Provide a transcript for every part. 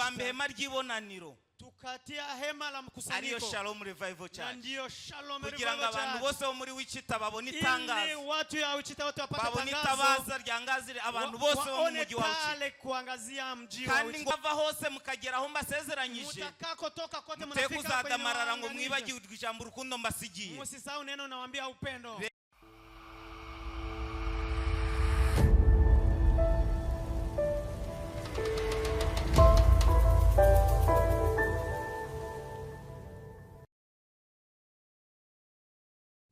tubambe hema ry'ibonaniro tukatia hema la mkusanyiko. Ariyo Shalom Revival Church. Ndiyo Shalom Kugira ngo Revival abantu Church. bose bo muri Wichita babone itangazo. Ili watu ya Wichita wote wapate babone tangazo. itabaza ryangazire abantu bose bo mu mujyi wa Wichita. Kuangazia mji wa kandi ngo bava hose mukagera aho mbasezeranyije. Mutakakotoka kote mnafika kwenye kuzadamarara ngo mwibagirwe ijambo urukundo mbasigiye. Musisahau neno nawaambia upendo.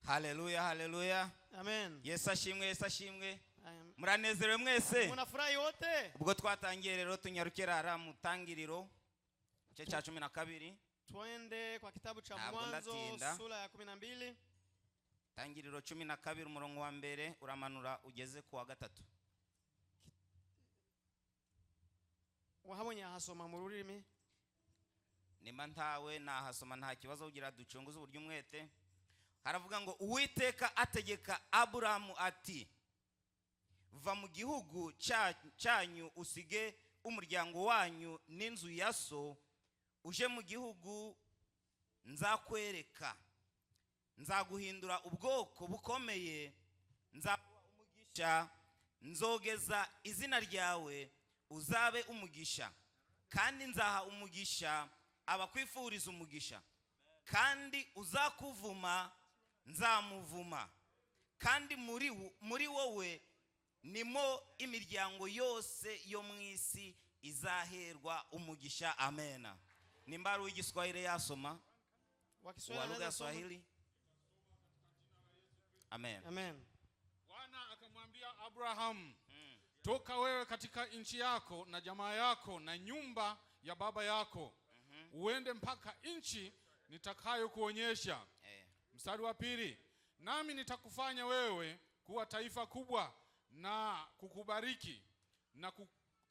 Haleluya, haleluya. Amen. Yesu ashimwe, Yesu ashimwe. Muranezerewe mwese? Munafurahi wote? Ubwo twatangiye rero tunyarukera mu tangiriro cye cya 12. Twende kwa kitabu cha Mwanzo sura ya 12. Tangiriro 12 umurongo wa mbere uramanura ugeze ku wa 3. Wahabonye hasoma mu rurimi? Nimba ntawe nahasoma nta kibazo ugira ducunguze uburyo umwete. Haravuga ngo Uwiteka ategeka Aburahamu ati va mu gihugu cyanyu usige umuryango wanyu n'inzu ya so uje mu gihugu nzakwereka, nzaguhindura ubwoko bukomeye, nzaguha umugisha, nzogeza izina ryawe uzabe umugisha, kandi nzaha umugisha abakwifuriza umugisha, kandi uzakuvuma nzamuvuma, kandi muri wowe nimo imiryango yose yo mwisi izaherwa umugisha. Amena. Nimba w'igiswahili yasoma wa lugha ya Swahili. Amen. Amen. Bwana akamwambia Abraham, toka wewe katika nchi yako na jamaa yako na nyumba ya baba yako, uende mpaka nchi nitakayo kuonyesha. Mstari wa 2, nami nitakufanya wewe kuwa taifa kubwa na kukubariki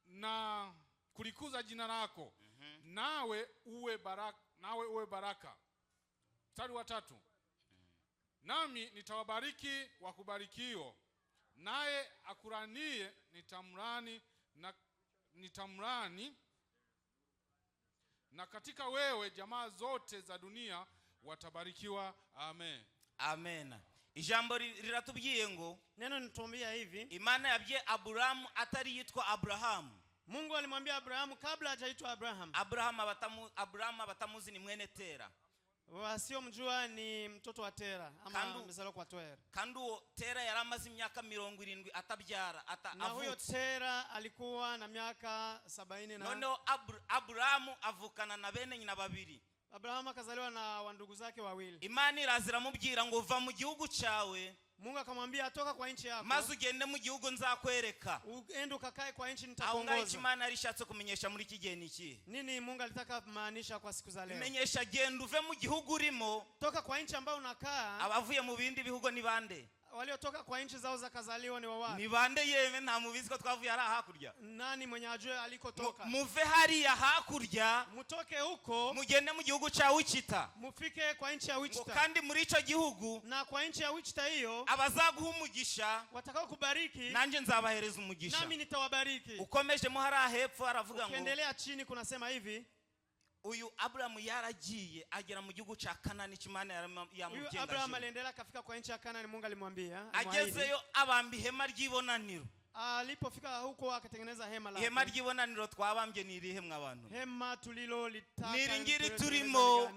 na kulikuza jina lako, nawe uwe baraka. Mstari wa 3, nami nitawabariki wakubarikio, naye akuranie nitamrani, na katika wewe jamaa zote za dunia watabarikiwa. Amen. Amen. Ijambo riratubwiye ngo, neno nituambia hivi, Imana yabye Abraham atari yitwa Abraham. Mungu alimwambia Abrahamu kabla hajaitwa Abraham. Abraham abatamuzi ni mwene Tera. Wasiomjua ni mtoto wa Tera ama mzalo kwa Tera. Kandu Tera yaramaze imyaka 70 atabyara na huyo Tera alikuwa na miaka 70 na none Abraham avukana na bene nyina babiri. Abraham akazaliwa na wandugu zake wawili. Imana irazira mubwira ngo va mu gihugu cyawe. Mungu akamwambia toka kwa nchi yako, maze ugende mu gihugu nzakwereka. Uende ukakae kwa nchi nitakuongoza. Aho ngaho Imana arishatse kumenyesha muri kigeni iki? Nini Mungu alitaka kumaanisha kwa siku za leo? Menyesha genda uve mu gihugu urimo. Toka kwa nchi ambayo unakaa. Abavuye mu bindi bihugu ni bande? Waliotoka kwa nchi zao za kazaliwa ni wawapi? Ni bande yewe nta mubizi ko twavuye ara hakurya. Nani mwenye ajue alikotoka? Muve hariya hakurya. Mutoke huko. Mugende mu gihugu cha Wichita. Mufike kwa nchi ya Wichita. Kandi muri ico gihugu. Na kwa nchi ya Wichita hiyo. Abazaguha umugisha. Watakao kubariki. Nanje nzabahereza umugisha. Nami nitawabariki. Ukomeje mu hara hepfo aravuga ngo. Ukiendelea chini kunasema hivi. Uyu Abraham yaragiye agera mu gihugu cha Kanani Imana yamugenga. Uyu Abraham aliendelea kafika kwa nchi ya Kanani, Mungu alimwambia. Agezeyo abambi hema ry'ibonaniro. Alipofika huko akatengeneza hema lake. Hema ry'ibonaniro twabambye nirihe mwabantu? Hema tulilo litaka. Niringiri turimo.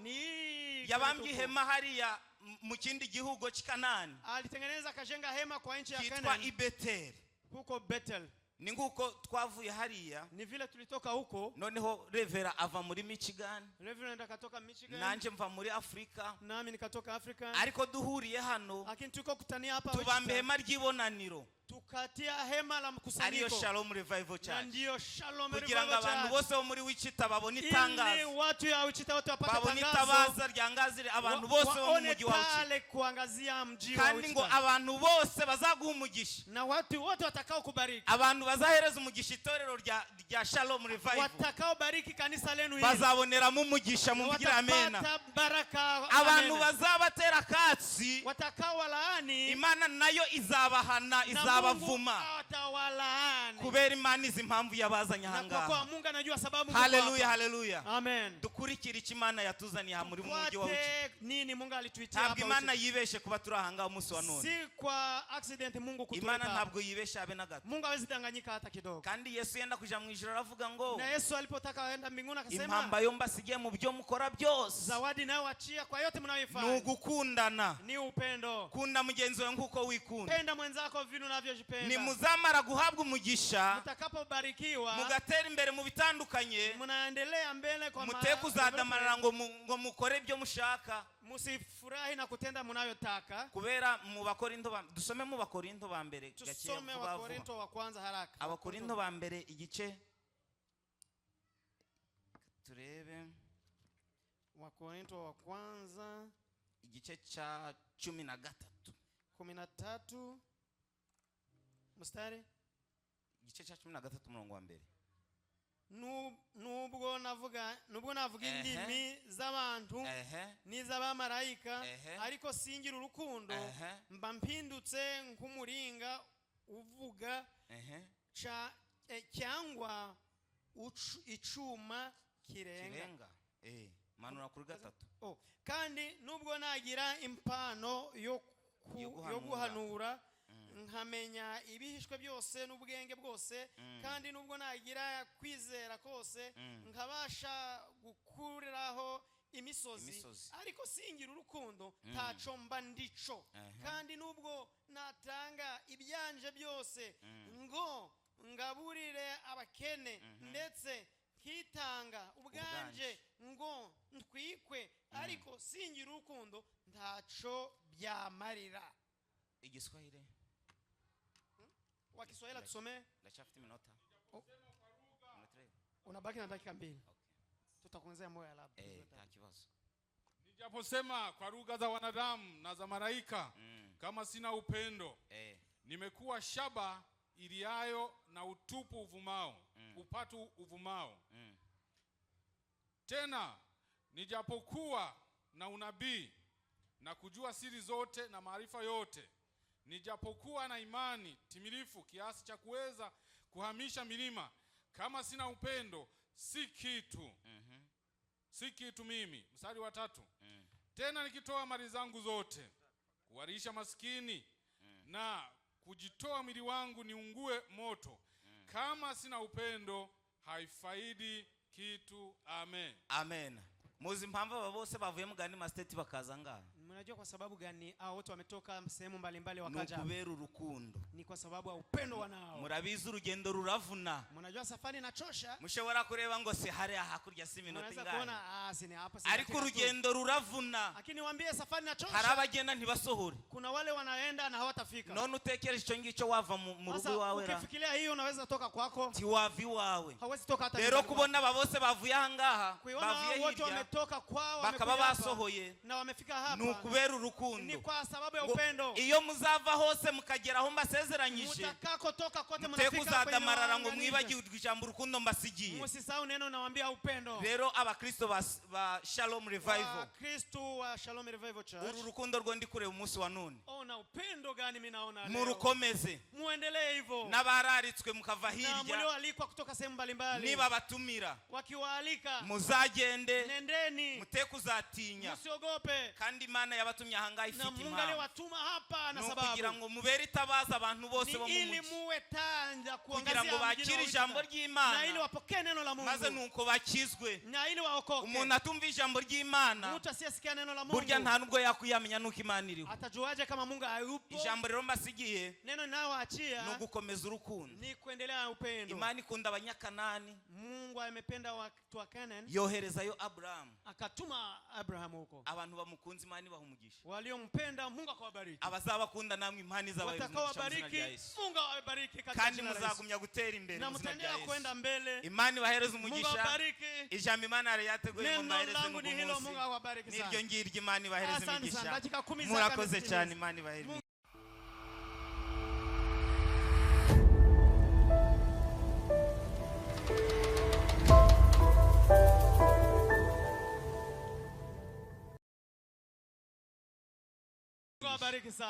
Yabambye hema hariya mu kindi gihugu cy'Kanani. Alitengeneza kajenga hema kwa nchi ya Kanani. Kitwa Ibetel. Huko Bethel. Ninguko twavuye hariya. Ni vile tulitoka huko. Noneho Revera ava muri Michigan. Reverend akatoka Michigan. Nanje mva muri Afrika. Nami nikatoka Afrika. Ariko duhuriye hano. Lakini tuko kutania hapa tubambe hema ry'ibonaniro. Tukatia hema la mkusanyiko. Ariyo Shalom Revival Church. Ndiyo Shalom Revival Church. Kugira ngo abantu bose bo muri Wichita babone itangazo. Ili watu ya Wichita wote wapate tangazo. Babone itabaza ryangazire abantu bose bo mu mujyi wa Wichita. Kuangazia mji wa Wichita. Kandi ngo abantu bose bazaguha umugisha. Na watu wote watakao kubariki. Abantu bazahereza umugisha itorero rya Shalom Revival watakaobariki kanisa lenu hili bazaboneramo umugisha mu mvugira amena. watapata baraka. Abantu bazabatera katsi watakaowalaani Imana nayo izabahana, izabavuma atawalaani kubera Imana izi impamvu yabazanye kwa ahangaha. Mungu anajua sababu. Haleluya, haleluya. Amen. Dukurikira icyo Imana yatuzaniye aha muri mujyi wa Buki. Nini Mungu alituitia Ntabwo hapa. Imana yibeshe kuba turi ahangaha umunsi wa none. Si kwa accident Mungu kutuleta. Imana ntabwo yibeshe abe na gato. Mungu hawezi danganyika hata kidogo. Kandi Yesu yenda kuja mu ijuru aravuga ngo na Yesu alipotaka aenda mbinguni akasema impamba yo mbasigiye mu byo mukora byose zawadi nayo achia kwa yote mnayoifanya ni ugukundana. Ni upendo. Kunda mugenzi wawe nkuko wikunda. Penda mwenzako vile unavyojipenda. Ni muzamara guhabwa umugisha mutakapobarikiwa mugatera imbere mu bitandukanye mnaendelea mbele kwa muteku zadamarara ngo mukore ibyo mushaka. Musifurahi na kutenda mnayotaka. Kubera mu Bakorinto dusome mu Bakorinto ba mbere gake. Tusome Wakorinto wa kwanza haraka. Abakorinto ba mbere igice turebe Wakorinto wa kwanza igice cha 13 mstari igice cha 13 umurongo wa mbere. Nubwo navuga indimi z'abantu n'iz'abamarayika ariko singira urukundo mba mpindutse nk'umuringa uvuga cyangwa icuma kirenga. Manura kuri gatatu. Kandi nubwo nagira impano yo guhanura nkamenya ibihishwe byose n'ubwenge bwose kandi nubwo nagira kwizera kose nkabasha gukuriraho imisozi ariko singira urukundo ntaco mba ndico. Kandi nubwo natanga ibyanje byose ngo ngaburire abakene ndetse kitanga ubwanje ngo ntwikwe ariko singira urukundo ntaco byamarira. Igiswahili wa Kiswahili tusome. Ndachafiti minota. Unabaki na dakika 2. Tutakuongezea moyo labda. Nta kibazo. Nijaposema kwa lugha za wanadamu na za malaika kama sina upendo nimekuwa shaba iliayo na utupu uvumao upatu uvumao. Tena nijapokuwa na unabii na kujua siri zote na maarifa yote, nijapokuwa na imani timilifu kiasi cha kuweza kuhamisha milima, kama sina upendo si kitu. Si kitu mimi. Mstari wa 3. Tena nikitoa mali zangu zote kuwarisha maskini na kujitoa mwili wangu niungue moto, kama sina upendo haifaidi kitu. Amen. Amen. Muzi mpamvu aba bose bavuye mu gani mastate bakaza ngaha. Mnajua kwa sababu gani hao wote wametoka sehemu mbalimbali wakaja? Nukubera urukundo. Ni kwa sababu ya upendo wanao. Murabizi urugendo ruravuna. Mnajua safari inachosha. Mushobora kureba ngo se hari hakurya si minota ingana. Unaweza kuona sini hapa si. Ariko urugendo ruravuna. Lakini waambie safari inachosha. Hari abagenda ntibasohore. Kuna wale wanaenda na hawatafika. None utekereje icyo ngicyo wava mu rugo wawe ra. Ukifikiria hiyo unaweza toka kwako. Ti wavi wawe. Hawezi toka hata. Rero kubona aba bose bavuye ahangaha. Bavuye wote wametoka kwao bakaba basohoye na wamefika hapa. Nukubera urukundo. Ni kwa sababu ya upendo. Iyo muzava hose mukagera aho mbasezeranyije. Mutakako toka kote mnafika kwenye uzadamarara ngo mwibagirwe ijambo urukundo mbasigiye. Musisahau neno nawaambia upendo. Rero abakristo ba Shalom Revival. Kristo wa Shalom Revival Church. Uru rukundo rwo ndi kureba umunsi wa none. Ona upendo gani mimi naona leo. Murukomeze. Muendelee hivyo. Nabararitswe mukava hirya. Na mulioalikwa kutoka sehemu mbalimbali. Niba batumira. Wakiwaalika. Muzagende. Nendeni. Mutekuzatinya. Musiogope. Kandi Imana yabatumye ahangaha ifite impamvu. Na Mungu aliwatuma hapa na sababu. Kugira ngo mubere itabaza abantu bose bo mu mujyi. Ili muwe tanja kugira ngo bakire ijambo ry'Imana. Na ili wapokee neno la Mungu. Maze nuko bakizwe. Na ili waokoke. Umuntu atumva ijambo ry'Imana. Mtu asiyesikia neno la Mungu. Burya nta nubwo yakuyamenya nuko Imana iriho. Atajuaje kama Mungu hayupo? Ijambo rero mbasigiye. Neno ninaoachia. No gukomeza urukundo. Ni kuendelea upendo. Imana ikunda abanyakanani. Mungu amependa watu wa Canaan. Yoherezayo Abraham. Akatuma Abraham huko. Abantu bamukunze Imana bahumugisha. Waliompenda Mungu akawabariki. Abazabakunda namwe Imana izababariki. Mungu awabariki katika jina la Yesu. Kandi muzagumya gutera imbere na mutaendelea kwenda mbele. Imana ibahereze umugisha. Mungu awabariki. Ijambo Imana yari yateguye mu bahereze Mungu ni hilo. Mungu awabariki sana. Niryo ngiryo Imana ibahereze umugisha. Asante sana. Murakoze cyane Imana ibahereze. awabariki sana.